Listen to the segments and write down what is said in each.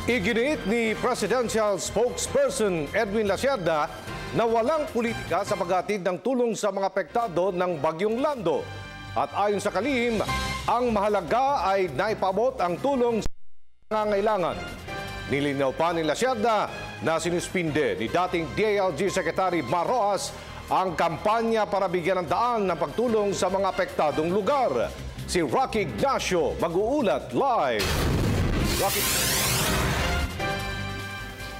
Iginit ni Presidential Spokesperson Edwin Lacerda na walang politika sa paghatid ng tulong sa mga apektado ng Bagyong Lando. At ayon sa kalihim, ang mahalaga ay naipaabot ang tulong sa nangangailangan. Nilinaw pa ni Lacerda na sinuspinde ni dating DILG Secretary Mar Rojas ang kampanya para bigyan ng daan ng pagtulong sa mga apektadong lugar. Si Rocky Ignacio mag-uulat live. Rocky.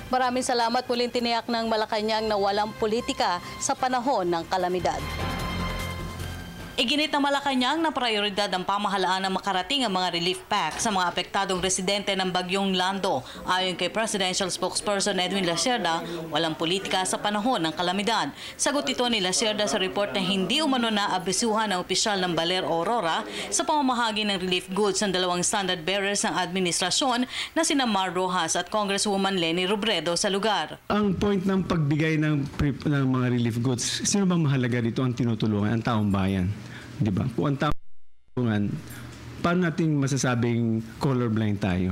Maraming salamat. Muling tiniyak ng Malacanang na walang politika sa panahon ng kalamidad. Iginit ng Malacanang na prioridad ng pamahalaan na makarating ang mga relief pack sa mga apektadong residente ng Bagyong Lando. Ayon kay Presidential Spokesperson Edwin Lacerda, walang politika sa panahon ng kalamidad. Sagot ito ni Lacerda sa report na hindi umano na abisuhan ng opisyal ng Baler Aurora sa pamamahagi ng relief goods ng dalawang standard bearers ng administrasyon na sina Mar Rojas at Congresswoman Leni Robredo sa lugar. Ang point ng pagbigay ng mga relief goods, sino bang mahalaga dito ang tinutulungan? Ang taong bayan. Diba? Kung ang taong tulungan, paano natin masasabing colorblind tayo?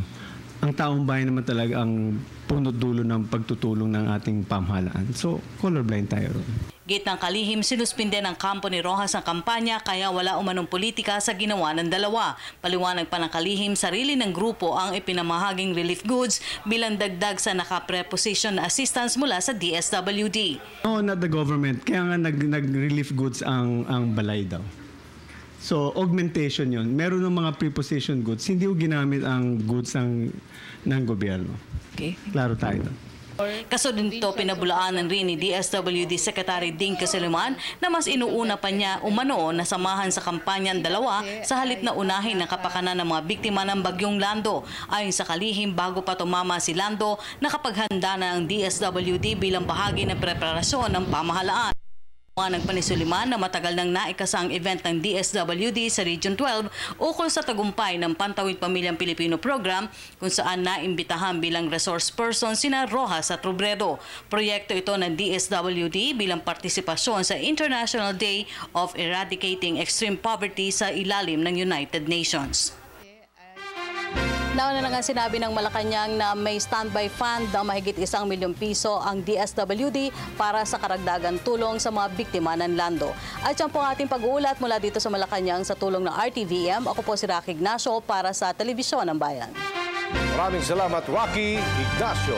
Ang taong bayan naman talaga ang punot dulo ng pagtutulong ng ating pamahalaan. So, colorblind tayo ron. Git ng kalihim, sinuspinde ng kampo ni Rojas ang kampanya kaya wala umanong politika sa ginawa ng dalawa. Paliwanag pa ng kalihim, sarili ng grupo ang ipinamahaging relief goods bilang dagdag sa nakapreposition na assistance mula sa DSWD. No, not the government. Kaya nga nag-relief goods ang balay daw. So, augmentation yon. Meron ng mga preposition goods, hindi ko ginamit ang goods ng gobyerno. Okay. Klaro tayo. Kasunod nito, pinabulaanan rin ni DSWD Secretary Ding Casiliman na mas inuuna pa niya umano na samahan sa kampanya ang dalawa sa halip na unahin ang kapakanan ng mga biktima ng Bagyong Lando. Ayon sa kalihim, bago pa tumama si Lando, nakapaghanda na ang DSWD bilang bahagi ng preparasyon ng pamahalaan. Nagpa ni Suliman na matagal nang naikasa ang event ng DSWD sa Region 12 ukol sa tagumpay ng Pantawid Pamilyang Pilipino program kung saan naimbitahan bilang resource person sina Rojas at Robredo. Proyekto ito ng DSWD bilang partisipasyon sa International Day of Eradicating Extreme Poverty sa ilalim ng United Nations. Nauna na nga sinabi ng Malacanang na may standby fund na mahigit 1 milyong piso ang DSWD para sa karagdagang tulong sa mga biktima ng Lando. At yan po ang ating pag-uulat mula dito sa Malacanang sa tulong ng RTVM. Ako po si Rocky Ignacio para sa Telebisyon ng Bayan. Maraming salamat, Rocky Ignacio.